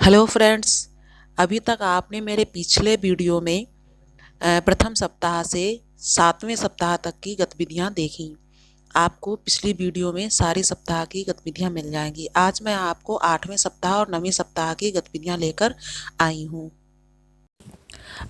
Hello friends. अभी तक आपने मेरे पिछले वीडियो में प्रथम सप्ताह से 7वें सप्ताह तक की गतिविधियां देखी। आपको पिछली वीडियो में सारी सप्ताह की गतिविधियां मिल जाएंगी। आज मैं आपको 8वें सप्ताह और 9वें सप्ताह की गतिविधियां लेकर आई हूं।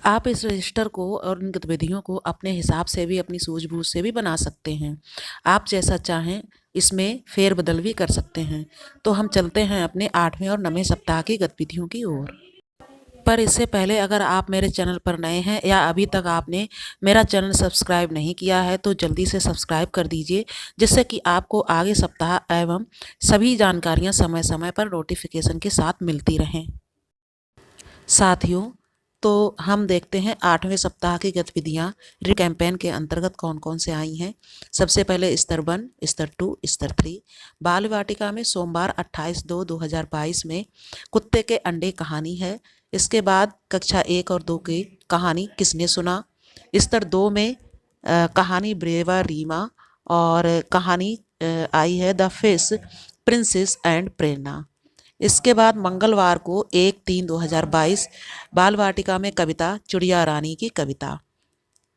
आप इस रजिस्टर को और इन गतिविधियों को अपने हिसाब से भी, अपनी सूझबूझ से भी बना सकते हैं। आप जैसा चाहें इसमें फेरबदल भी कर सकते हैं। तो हम चलते हैं अपने 8वें और 9वें सप्ताह की गतिविधियों की ओर। पर इससे पहले अगर आप मेरे चैनल पर नए हैं या अभी तक आपने मेरा चैनल सब्सक्राइब नहीं किया है तो जल्दी से सब्सक्राइब कर दीजिए, जिससे कि आपको आगे सप्ताह एवं सभी जानकारियां समय समय पर नोटिफिकेशन के साथ मिलती रहें। साथियों, तो हम देखते हैं 8वें सप्ताह की गतिविधियां री कैंपेन के अंतर्गत कौन कौन से आई हैं। सबसे पहले स्तर 1, स्तर 2, स्तर 3। बाल वाटिका में सोमवार 28/2/2022 में कुत्ते के अंडे कहानी है। इसके बाद कक्षा 1 और 2 की कहानी किसने सुना। स्तर 2 में कहानी ब्रेवा रीमा और कहानी आई है द फिश प्रिंसेस एंड प्रेरणा। इसके बाद मंगलवार को 1/3/2022 बाल वाटिका में कविता चिड़िया रानी की कविता।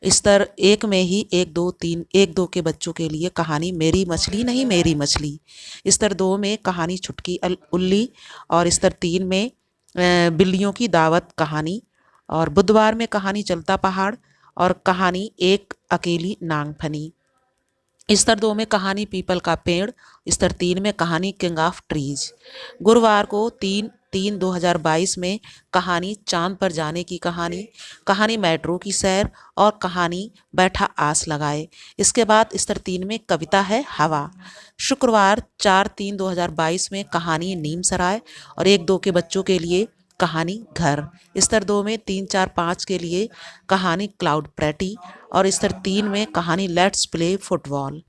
स्तर 1 में ही 1-2 के बच्चों के लिए कहानी मेरी मछली नहीं मेरी मछली। स्तर 2 में कहानी छुटकी उल्ली और स्तर 3 में बिल्लियों की दावत कहानी। और बुधवार में कहानी चलता पहाड़ और कहानी एक अकेली नागफनी। स्तर 2 में कहानी पीपल का पेड़। स्तर 3 में कहानी किंग ऑफ ट्रीज। गुरुवार को 3/3/2022 में कहानी चांद पर जाने की कहानी, कहानी मेट्रो की सैर और कहानी बैठा आस लगाए। इसके बाद स्तर 3 में कविता है हवा। शुक्रवार 4/3/2022 में कहानी नीम सराय और 1-2 के बच्चों के लिए कहानी घर। स्तर 2 में 3-4-5 के लिए कहानी क्लाउड प्रेटी और स्तर 3 में कहानी लेट्स प्ले फुटबॉल।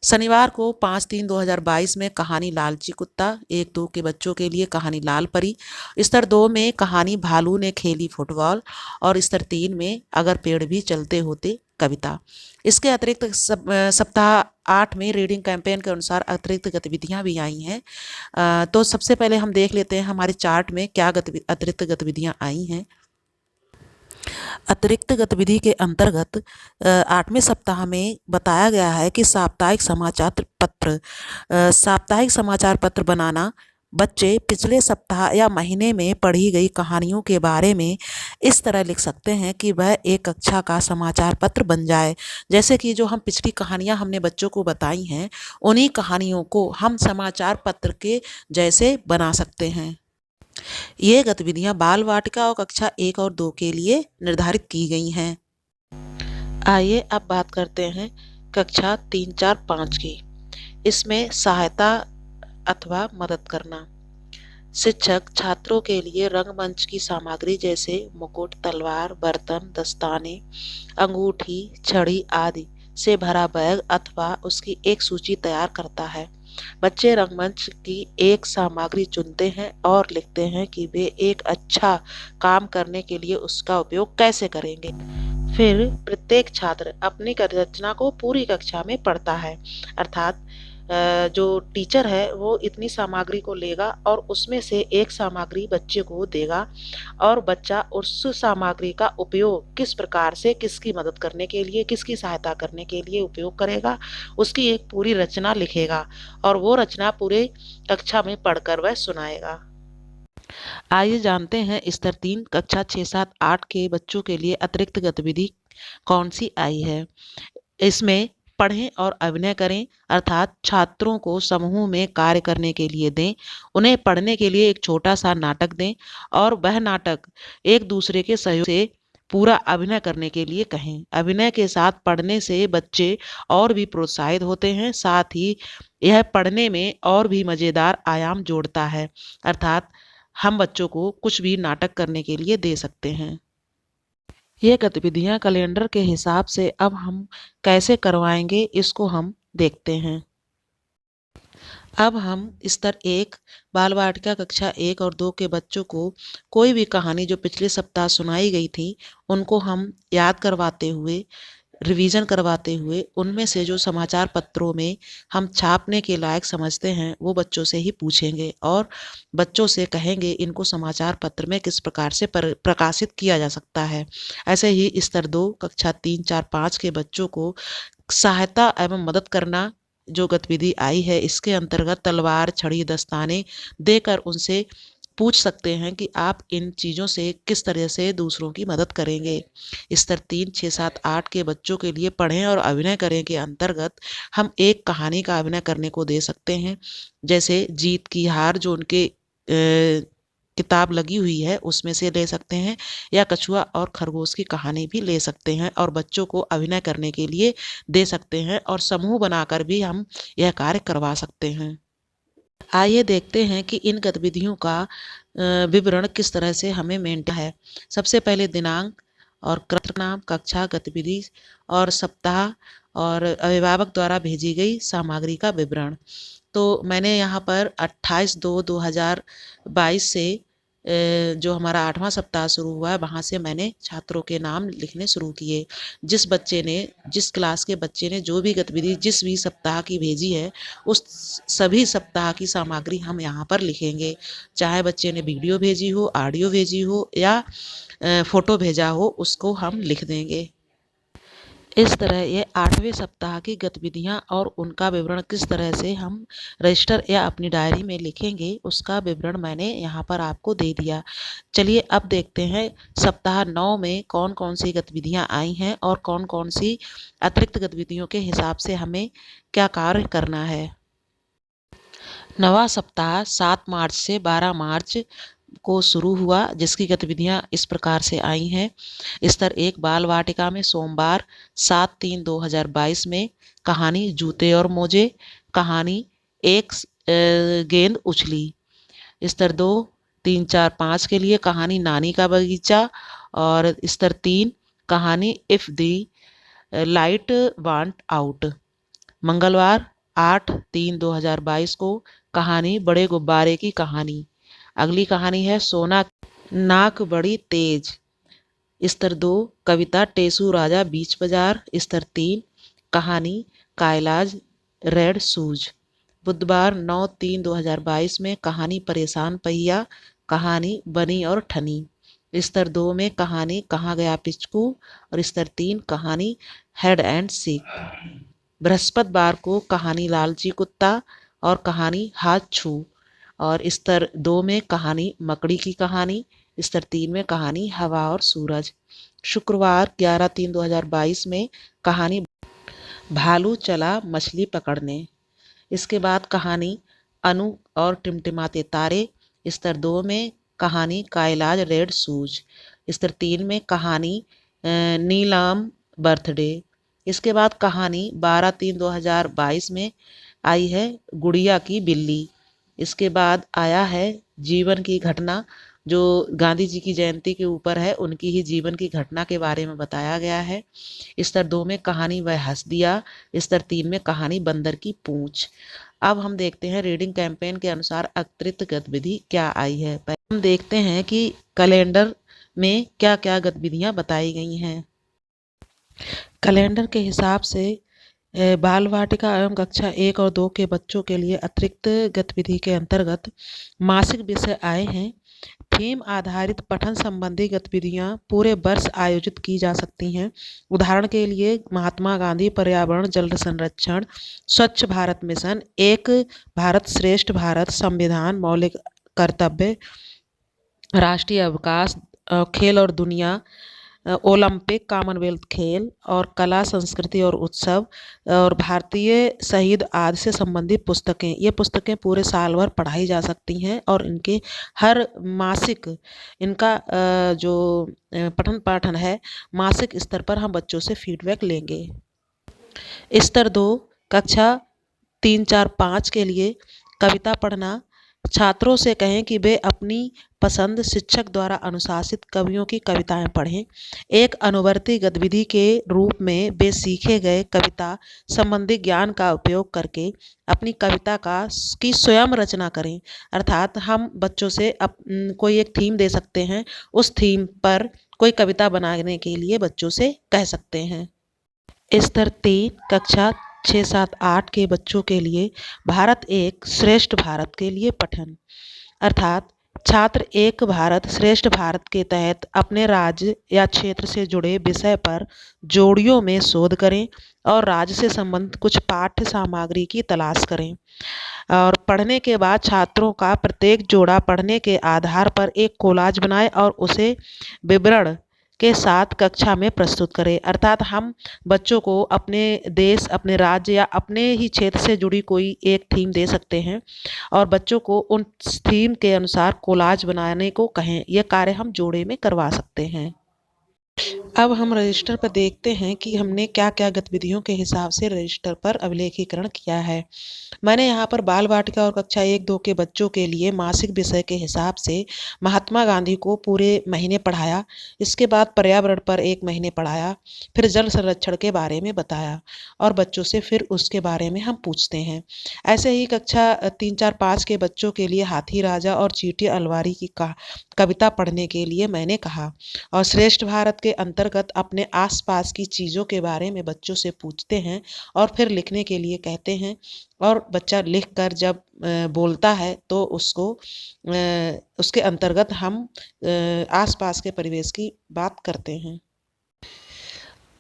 शनिवार को 5/3/2022 में कहानी लालची कुत्ता, 1-2 के बच्चों के लिए कहानी लाल परी। स्तर 2 में कहानी भालू ने खेली फुटबॉल और स्तर 3 में अगर पेड़ भी चलते होते कविता। इसके अतिरिक्त सप्ताह 8 में रीडिंग कैंपेन के अनुसार अतिरिक्त गतिविधियां भी आई हैं। तो सबसे पहले हम देख लेते हैं हमारे चार्ट में क्या अतिरिक्त गतिविधियां आई हैं। अतिरिक्त गतिविधि के अंतर्गत 8वें सप्ताह में बताया गया है कि साप्ताहिक समाचार पत्र बनाना। बच्चे पिछले सप्ताह या महीने में पढ़ी गई कहानियों के बारे में इस तरह लिख सकते हैं कि वह एक कक्षा का समाचार पत्र बन जाए। जैसे कि जो हम पिछली कहानियां हमने बच्चों को बताई हैं, उन्हीं कहानियों को हम समाचार पत्र के जैसे बना सकते हैं। ये गतिविधियां बाल वाटिका और कक्षा 1 और 2 के लिए निर्धारित की गई हैं। आइए अब बात करते हैं कक्षा 3, 4, 5 की। इसमें सहायता अथवा मदद करना। शिक्षक छात्रों के लिए रंगमंच की सामग्री जैसे मुकुट, तलवार, बर्तन, दस्ताने, अंगूठी, छड़ी आदि से भरा बैग अथवा उसकी एक सूची तैयार करता है। बच्चे रंगमंच की एक सामग्री चुनते हैं और लिखते हैं कि वे एक अच्छा काम करने के लिए उसका उपयोग कैसे करेंगे। फिर प्रत्येक छात्र अपनी रचना को पूरी कक्षा में पढ़ता है। अर्थात जो टीचर है वो इतनी सामग्री को लेगा और उसमें से एक सामग्री बच्चे को देगा और बच्चा उस सामग्री का उपयोग किस प्रकार से, किसकी मदद करने के लिए, किसकी सहायता करने के लिए उपयोग करेगा, उसकी एक पूरी रचना लिखेगा और वो रचना पूरे कक्षा में पढ़कर वह सुनाएगा। आइए जानते हैं स्तर 3 कक्षा 6, 7, 8 के बच्चों के लिए अतिरिक्त गतिविधि कौन सी आई है। इसमें पढ़ें और अभिनय करें। अर्थात छात्रों को समूह में कार्य करने के लिए दें, उन्हें पढ़ने के लिए एक छोटा सा नाटक दें और वह नाटक एक दूसरे के सहयोग से पूरा अभिनय करने के लिए कहें। अभिनय के साथ पढ़ने से बच्चे और भी प्रोत्साहित होते हैं, साथ ही यह पढ़ने में और भी मज़ेदार आयाम जोड़ता है। अर्थात हम बच्चों को कुछ भी नाटक करने के लिए दे सकते हैं। ये गतिविधियां कैलेंडर के हिसाब से अब हम कैसे करवाएंगे इसको हम देखते हैं। अब हम स्तर 1 बाल वाटिका कक्षा 1 और 2 के बच्चों को कोई भी कहानी जो पिछले सप्ताह सुनाई गई थी उनको हम याद करवाते हुए रिवीजन करवाते हुए उनमें से जो समाचार पत्रों में हम छापने के लायक समझते हैं वो बच्चों से ही पूछेंगे और बच्चों से कहेंगे इनको समाचार पत्र में किस प्रकार से प्रकाशित किया जा सकता है। ऐसे ही स्तर 2 कक्षा 3, 4, 5 के बच्चों को सहायता एवं मदद करना जो गतिविधि आई है, इसके अंतर्गत तलवार, छड़ी, दस्ताने देकर उनसे पूछ सकते हैं कि आप इन चीज़ों से किस तरह से दूसरों की मदद करेंगे। स्तर 3, 6, 7, 8 के बच्चों के लिए पढ़ें और अभिनय करें के अंतर्गत हम एक कहानी का अभिनय करने को दे सकते हैं, जैसे जीत की हार जो उनके किताब लगी हुई है उसमें से ले सकते हैं, या कछुआ और खरगोश की कहानी भी ले सकते हैं और बच्चों को अभिनय करने के लिए दे सकते हैं और समूह बनाकर भी हम यह कार्य करवा सकते हैं। आइए देखते हैं कि इन गतिविधियों का विवरण किस तरह से हमें मेंटेन है। सबसे पहले दिनांक और नाम, कक्षा, गतिविधि और सप्ताह और अभिभावक द्वारा भेजी गई सामग्री का विवरण। तो मैंने यहाँ पर 28/2/2022 से जो हमारा 8वां सप्ताह शुरू हुआ है वहाँ से मैंने छात्रों के नाम लिखने शुरू किए। जिस बच्चे ने, जिस क्लास के बच्चे ने जो भी गतिविधि जिस भी सप्ताह की भेजी है उस सभी सप्ताह की सामग्री हम यहाँ पर लिखेंगे। चाहे बच्चे ने वीडियो भेजी हो, ऑडियो भेजी हो या फ़ोटो भेजा हो, उसको हम लिख देंगे। इस तरह ये 8वें सप्ताह की गतिविधियाँ और उनका विवरण किस तरह से हम रजिस्टर या अपनी डायरी में लिखेंगे उसका विवरण मैंने यहाँ पर आपको दे दिया। चलिए अब देखते हैं सप्ताह 9 में कौन कौन सी गतिविधियाँ आई हैं और कौन कौन सी अतिरिक्त गतिविधियों के हिसाब से हमें क्या कार्य करना है। 9वां सप्ताह 7 मार्च से 12 मार्च को शुरू हुआ, जिसकी गतिविधियां इस प्रकार से आई हैं। स्तर 1 बाल वाटिका में सोमवार 7/3/2022 में कहानी जूते और मोजे, कहानी एक गेंद उछली। स्तर 2 3, 4, 5 के लिए कहानी नानी का बगीचा और स्तर 3 कहानी if the light want out. मंगलवार 8/3/2022 को कहानी बड़े गुब्बारे की कहानी। अगली कहानी है सोना नाक बड़ी तेज। स्तर 2 कविता टेसू राजा बीच बाजार। स्तर 3 कहानी काइलाज रेड शूज। बुधवार 9/3/2022 में कहानी परेशान पहिया, कहानी बनी और ठनी। स्तर 2 में कहानी कहाँ गया पिचकू और स्तर 3 कहानी हेड एंड सीक। बृहस्पतिवार को कहानी लालची कुत्ता और कहानी हाथ छू और स्तर 2 में कहानी मकड़ी की कहानी, स्तर 3 में कहानी हवा और सूरज। शुक्रवार 11/3/2022 में कहानी भालू चला मछली पकड़ने। इसके बाद कहानी अनु और टिमटिमाते तारे। स्तर 2 में कहानी का इलाज रेड शूज। स्तर 3 में कहानी नीलाम बर्थडे। इसके बाद कहानी 12/3/2022 में आई है गुड़िया की बिल्ली। इसके बाद आया है जीवन की घटना, जो गांधी जी की जयंती के ऊपर है, उनकी ही जीवन की घटना के बारे में बताया गया है। स्तर 2 में कहानी वह हंस दिया। स्तर 3 में कहानी बंदर की पूंछ। अब हम देखते हैं रीडिंग कैंपेन के अनुसार अतिरिक्त गतिविधि क्या आई है। हम देखते हैं कि कैलेंडर में क्या क्या गतिविधियां बताई गई हैं। कैलेंडर के हिसाब से बाल वाटिका एवं कक्षा 1 और 2 के बच्चों के लिए अतिरिक्त गतिविधि के अंतर्गत मासिक विषय आए हैं। थीम आधारित पठन संबंधी गतिविधियां पूरे वर्ष आयोजित की जा सकती हैं। उदाहरण के लिए महात्मा गांधी पर्यावरण जल संरक्षण, स्वच्छ भारत मिशन, एक भारत श्रेष्ठ भारत, संविधान, मौलिक कर्तव्य, राष्ट्रीय अवकाश, खेल और दुनिया, ओलंपिक, कॉमनवेल्थ खेल और कला, संस्कृति और उत्सव और भारतीय शहीद आदि से संबंधित पुस्तकें। ये पुस्तकें पूरे साल भर पढ़ाई जा सकती हैं और इनके हर मासिक इनका जो पठन पाठन है मासिक स्तर पर हम बच्चों से फीडबैक लेंगे। स्तर 2 कक्षा 3, 4, 5 के लिए कविता पढ़ना। छात्रों से कहें कि वे अपनी पसंद शिक्षक द्वारा अनुशासित कवियों की कविताएं पढ़ें। एक अनुवर्ती गतिविधि के रूप में वे सीखे गए कविता संबंधी ज्ञान का उपयोग करके अपनी कविता की स्वयं रचना करें। अर्थात हम बच्चों से कोई एक थीम दे सकते हैं, उस थीम पर कोई कविता बनाने के लिए बच्चों से कह सकते हैं। स्तर 3 कक्षा 6, 7, 8 के बच्चों के लिए भारत एक श्रेष्ठ भारत के लिए पठन, अर्थात छात्र एक भारत श्रेष्ठ भारत के तहत अपने राज्य या क्षेत्र से जुड़े विषय पर जोड़ियों में शोध करें और राज्य से संबंधित कुछ पाठ्य सामग्री की तलाश करें और पढ़ने के बाद छात्रों का प्रत्येक जोड़ा पढ़ने के आधार पर एक कोलाज बनाएं और उसे विवरण के साथ कक्षा में प्रस्तुत करें। अर्थात हम बच्चों को अपने देश, अपने राज्य या अपने ही क्षेत्र से जुड़ी कोई एक थीम दे सकते हैं और बच्चों को उन थीम के अनुसार कोलाज बनाने को कहें। यह कार्य हम जोड़े में करवा सकते हैं। अब हम रजिस्टर पर देखते हैं कि हमने क्या क्या गतिविधियों के हिसाब से रजिस्टर पर अभिलेखीकरण किया है। मैंने यहाँ पर बाल वाटिका और कक्षा 1-2 के बच्चों के लिए मासिक विषय के हिसाब से महात्मा गांधी को पूरे महीने पढ़ाया, इसके बाद पर्यावरण पर 1 महीने पढ़ाया, फिर जल संरक्षण के बारे में बताया और बच्चों से फिर उसके बारे में हम पूछते हैं। ऐसे ही कक्षा 3, 4, 5 के बच्चों के लिए हाथी राजा और चींटी अलवारी की कविता पढ़ने के लिए मैंने कहा और श्रेष्ठ भारत के अंतर्गत अपने आसपास की चीज़ों के बारे में बच्चों से पूछते हैं और फिर लिखने के लिए कहते हैं और बच्चा लिख कर जब बोलता है तो उसको उसके अंतर्गत हम आसपास के परिवेश की बात करते हैं।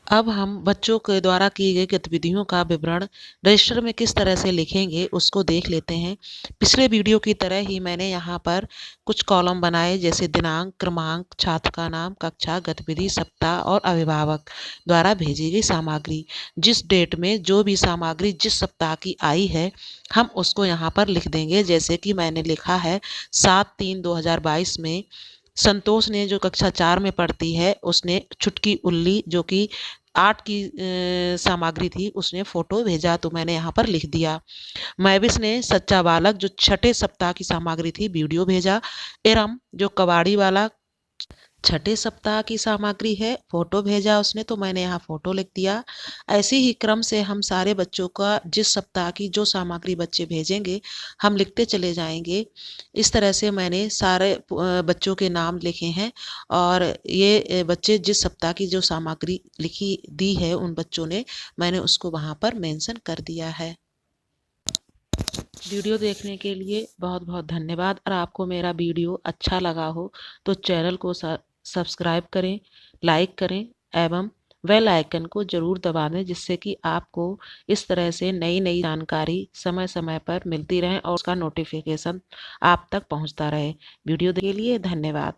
अब हम बच्चों के द्वारा की गई गतिविधियों का विवरण रजिस्टर में किस तरह से लिखेंगे उसको देख लेते हैं। पिछले वीडियो की तरह ही मैंने यहाँ पर कुछ कॉलम बनाए, जैसे दिनांक, क्रमांक, छात्र का नाम, कक्षा, गतिविधि, सप्ताह और अभिभावक द्वारा भेजी गई सामग्री। जिस डेट में जो भी सामग्री जिस सप्ताह की आई है हम उसको यहाँ पर लिख देंगे। जैसे कि मैंने लिखा है 7/3/2022 में संतोष ने, जो कक्षा 4 में पढ़ती है, उसने छुटकी उल्ली जो कि 8 की सामग्री थी उसने फोटो भेजा, तो मैंने यहाँ पर लिख दिया। मैविस ने सच्चा बालक जो छठे सप्ताह की सामग्री थी वीडियो भेजा। इरम जो कबाड़ी वाला छठे सप्ताह की सामग्री है फोटो भेजा उसने, तो मैंने यहाँ फोटो लिख दिया। ऐसी ही क्रम से हम सारे बच्चों का जिस सप्ताह की जो सामग्री बच्चे भेजेंगे हम लिखते चले जाएंगे। इस तरह से मैंने सारे बच्चों के नाम लिखे हैं और ये बच्चे जिस सप्ताह की जो सामग्री लिखी दी है उन बच्चों ने, मैंने उसको वहाँ पर मेंशन कर दिया है। वीडियो देखने के लिए बहुत बहुत धन्यवाद। और आपको मेरा वीडियो अच्छा लगा हो तो चैनल को सब्सक्राइब करें, लाइक करें एवं बेल आइकन को जरूर दबा दें, जिससे कि आपको इस तरह से नई नई जानकारी समय समय पर मिलती रहे और उसका नोटिफिकेशन आप तक पहुंचता रहे। वीडियो के लिए धन्यवाद।